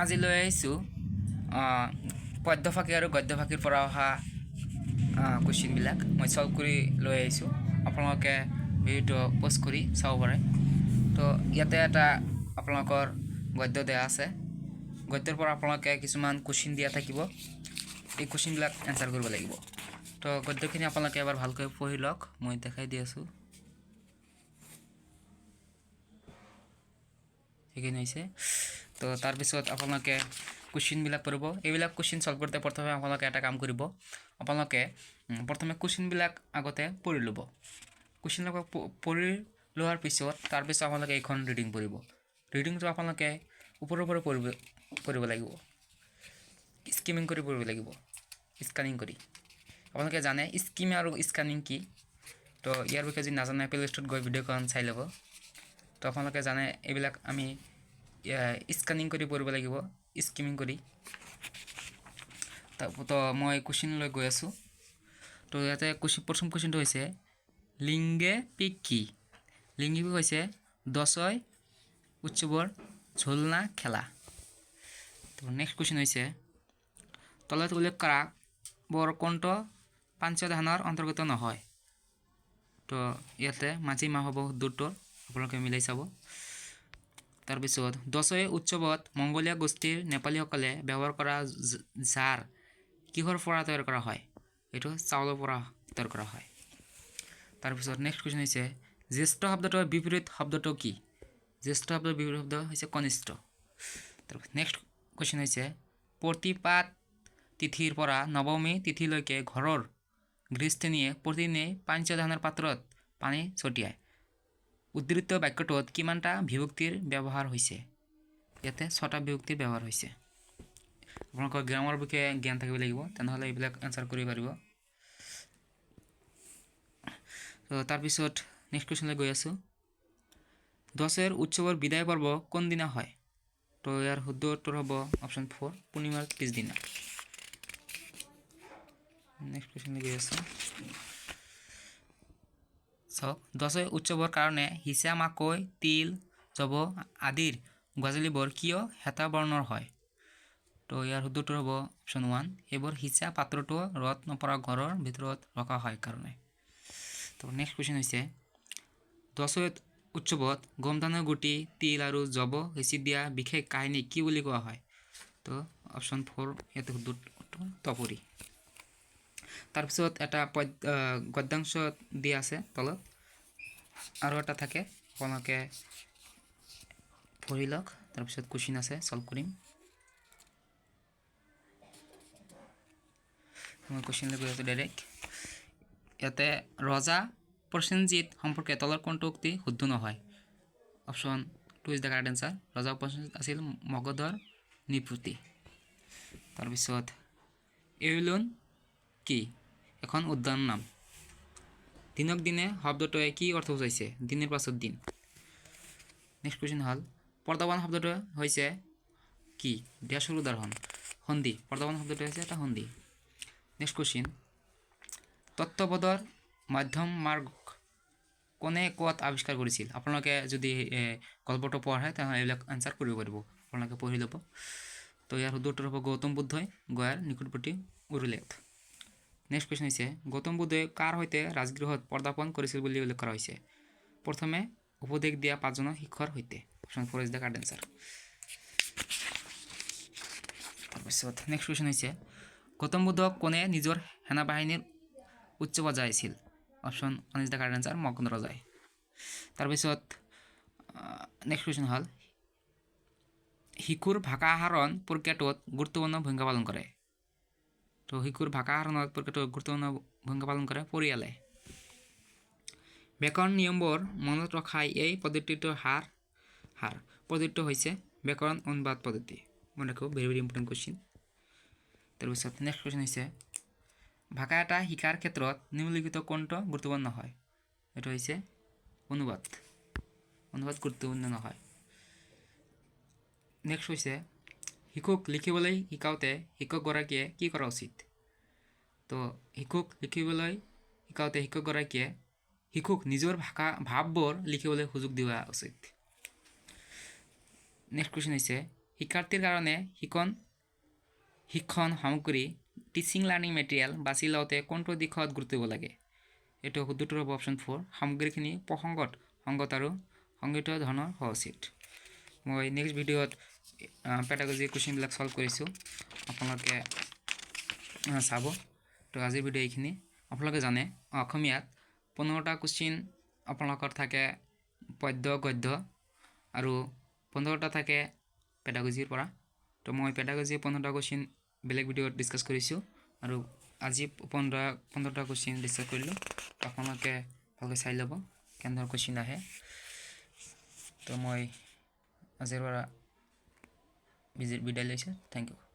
আজি লৈ আহিছোঁ পদ্যফাঁকি আৰু গদ্যফাঁকিৰ পৰা অহা কুৱেশ্যনবিলাক মই সলভ কৰি লৈ আহিছোঁ। আপোনালোকে ভিডিঅ'টো পজ কৰি চাব পাৰে। তো ইয়াতে এটা আপোনালোকৰ গদ্য দিয়া আছে। গদ্যৰ পৰা আপোনালোকে কিছুমান কুৱেশ্যন দিয়া থাকিব। এই কুৱেশ্যনবিলাক এনচাৰ কৰিব লাগিব। তো গদ্যখিনি আপোনালোকে এবাৰ ভালকৈ পঢ়ি লওক। মই দেখাই দি আছোঁ। সেইখিনি হৈছে। তো তাৰপিছত আপোনালোকে কুৱেশ্যনবিলাক পঢ়িব। এইবিলাক কুৱেশ্যন সলভ কৰোঁতে প্ৰথমে আপোনালোকে এটা কাম কৰিব। আপোনালোকে প্ৰথমে কুৱেশ্যনবিলাক আগতে পঢ়ি ল'ব। কুৱেশ্যনবিলাক পঢ়ি লোৱাৰ পিছত তাৰপিছত আপোনালোকে এইখন ৰিডিং পঢ়িব। ৰিডিংটো আপোনালোকে ওপৰৰ পৰা পঢ়িব লাগিব। স্কিমিং কৰি পঢ়িব লাগিব। স্কেনিং কৰি। আপোনালোকে জানে স্কিম আৰু স্কেনিং কি? তো ইয়াৰ বিষয়ে যদি নাজানে প্লে লিষ্টত গৈ ভিডিঅ'খন চাই ল'ব। তো আপোনালোকে জানে এইবিলাক আমি স্কেনিং কৰি পঢ়িব লাগিব, স্কিমিং কৰি। তো মই কুৱেশ্যনলৈ গৈ আছোঁ। তো ইয়াতে প্ৰথম কুৱেশ্যনটো হৈছে লিংগে পিক কি? লিংগে পিক হৈছে দশই উৎসৱৰ ঝুলনা খেলা। তো নেক্সট কুৱেশ্যন হৈছে তলত উল্লেখ কৰা বৰ কোনটো পাঞ্চধানৰ অন্তৰ্গত নহয়? তো ইয়াতে মাঝি মাহ হ'ব দুটো, আপোনালোকে মিলাই চাব। তাৰপিছত দশই উৎসৱত মংগোলীয় গোষ্ঠীৰ নেপালীসকলে ব্যৱহাৰ কৰা জাৰ কিহৰ পৰা তৈয়াৰ কৰা হয়? এইটো চাউলৰ পৰা তৈয়াৰ কৰা হয়। তাৰপিছত নেক্সট কুৱেশ্যন হৈছে জ্যেষ্ঠ শব্দটোৰ বিপৰীত শব্দটো কি? জ্যেষ্ঠ শব্দৰ বিপৰীত শব্দ হৈছে কনিষ্ঠ। তাৰপিছত নেক্সট কুৱেশ্যন হৈছে প্ৰতিপাদ তিথিৰ পৰা নৱমী তিথিলৈকে ঘৰৰ গৃহস্থিনীয়ে প্ৰতিদিনে পাঞ্চধানৰ পাত্ৰত পানী ছটিয়ায়। উদ্ধৃত বাক্যটোত কিমানটা বিভক্তিৰ ব্যৱহাৰ হৈছে? ইয়াতে 6টা বিভক্তিৰ ব্যৱহাৰ হৈছে। আপোনালোকৰ গ্ৰামাৰ বিষয়ে জ্ঞান থাকিব লাগিব, তেনেহ'লে এইবিলাক এনচাৰ কৰিব পাৰিব। তো তাৰপিছত নেক্সট কুৱেশ্যনলৈ গৈ আছোঁ। দশেৰ উৎসৱৰ বিদায় পৰ্ব কোনদিনা হয়? তো ইয়াৰ শুদ্ধ উত্তৰ হ'ব অপশ্যন 4 পূৰ্ণিমাৰ পিছদিনা। নেক্সট কুৱেশ্যনলৈ গৈ আছোঁ। চাওক দশই উৎসৱৰ কাৰণে হিচা মাকৈ তিল জব আদিৰ গজালিবোৰ কিয় হেতা বৰ্ণৰ হয়? তো ইয়াৰ শুদ্ধ উত্তৰ হ'ব অপশ্যন 1 এইবোৰ হিচা পাত্ৰটো ৰ'দ নপৰা ঘৰৰ ভিতৰত ৰখা হয় কাৰণে। তো নেক্সট কুৱেশ্যন হৈছে দশই উৎসৱত গম ধানৰ গুটি তিল আৰু জব হেঁচি দিয়া বিশেষ কাহিনী কি বুলি কোৱা হয়? তো অপশ্যন 4 ইয়াতে শুদ্ধ উত্তৰ তপৰি। তাৰপিছত এটা গদ্যাংশ দিয়া আছে তলত, আৰু এটা থাকে, আপোনালোকে পঢ়ি লওক। তাৰপিছত কুৱেশ্যন আছে সলভ কৰিম। মই কুৱেশ্যনলৈ গৈ আছোঁ ডাইৰেক্ট। ইয়াতে ৰজা প্ৰসেনজিৎ সম্পৰ্কে তলৰ কোনটো উক্তি শুদ্ধ নহয়? Option 2 is the correct answer. ৰজা প্ৰসেনজিৎ আছিল মগধৰ নৃপতি। তাৰপিছত এউলন কি? এখন উদ্যানৰ নাম। দিনক দিনে শব্দটোৱে কি অৰ্থ বুজাইছে? দিনৰ পাছত দিন। নেক্সট কুৱেশ্যন হ'ল পৰ্দাবান শব্দটো হৈছে কি? ড্যাছৰ উদাহৰণ সন্ধি। পৰ্দাবান শব্দটো হৈছে এটা সন্ধি। নেক্সট কুৱেশ্যন তত্ত্ববোধৰ মাধ্যম মাৰ্গ কোনে ক'ত আৱিষ্কাৰ কৰিছিল? আপোনালোকে যদি গল্পটো পঢ়ে তেনেহ'লে এইবিলাক এনচাৰ কৰিব পাৰিব। আপোনালোকে পঢ়ি ল'ব। তো ইয়াৰ শুদ্ধ উত্তৰ হ'ব গৌতম বুদ্ধই গয়াৰ নিকটৱৰ্তী উৰুলেত। নেক্সট কুৱেশ্যন হৈছে গৌতম বুদ্ধই কাৰ সৈতে ৰাজগৃহত পদাৰ্পণ কৰিছিল বুলি উল্লেখ কৰা হৈছে? প্ৰথমে উপদেশ দিয়া 5জনৰ শিষ্যৰ সৈতে। Option 4 is the correct answer. তাৰপিছত নেক্সট কুৱেশ্যন হৈছে গৌতম বুদ্ধক কোনে নিজৰ সেনাবাহিনীৰ উচ্চ বজাইছিল? Option 1 is the correct answer Magadh ৰজাই। তাৰপিছত নেক্সট কুৱেশ্যন হ'ল শিশুৰ ভাষা আহৰণ প্ৰক্ৰিয়াটোত গুৰুত্বপূৰ্ণ ভূমিকা পালন কৰে। তো শিশুৰ ভাষা আহৰণৰ প্ৰক্ৰিয়াটোত গুৰুত্বপূৰ্ণ ভূমিকা পালন কৰে পৰিয়ালে। ব্যাকৰণ নিয়মবোৰ মনত ৰখাই এই পদ্ধতিটোৰ পদ্ধতিটো হৈছে ব্যাকৰণ অনুবাদ পদ্ধতি। মনে ৰাখিব, ভেৰি ভেৰি ইম্পৰ্টেণ্ট কুৱেশ্যন। তাৰপিছত নেক্সট কুৱেশ্যন হৈছে ভাষা এটা শিকাৰ ক্ষেত্ৰত নিম্নলিখিত কোনটো গুৰুত্বপূৰ্ণ নহয়? এইটো হৈছে অনুবাদ গুৰুত্বপূৰ্ণ নহয়। নেক্সট হৈছে শিশুক লিখিবলৈ শিকাওঁতে শিক্ষকগৰাকীয়ে কি কৰা উচিত? তো শিশুক লিখিবলৈ শিকাওঁতে শিক্ষকগৰাকীয়ে শিশুক নিজৰ ভাৱবোৰ লিখিবলৈ সুযোগ দিয়া উচিত। নেক্সট কুৱেশ্যন হৈছে শিক্ষাৰ্থীৰ কাৰণে শিক্ষণ সামগ্ৰী টিচিং লাৰ্ণিং মেটেৰিয়েল বাছি লওঁতে কোনটো দিশত গুৰুত্ব দিব লাগে এইটো শুদ্ধটোৰ হ'ব অপশ্যন 4 সামগ্ৰীখিনি প্ৰসংগত সংগত আৰু সংগঠিত ধৰণৰ হোৱা উচিত মই নেক্সট ভিডিঅ'ত পেডাগজি কুৱেশ্যনবিলাক সলভ কৰিছোঁ আপোনালোকে চাব তো আজিৰ ভিডিঅ' এইখিনি আপোনালোকে জানে অসমীয়াত 15টা কুৱেশ্যন আপোনালোকৰ থাকে পদ্য গদ্য আৰু 15টা থাকে পেডাগজিৰ পৰা তো মই পেডাগজিৰ 15টা কুৱেশ্যন বেলেগ ভিডিঅ'ত ডিছকাছ কৰিছোঁ আৰু আজি 15টা কুৱেশ্যন ডিছকাছ কৰিলোঁ আপোনালোকে ভালকৈ চাই ল'ব কেনেধৰণৰ কুৱেশ্যন আহে তো মই আজিৰ পৰা বিদায় লৈছোঁ থেংক ইউ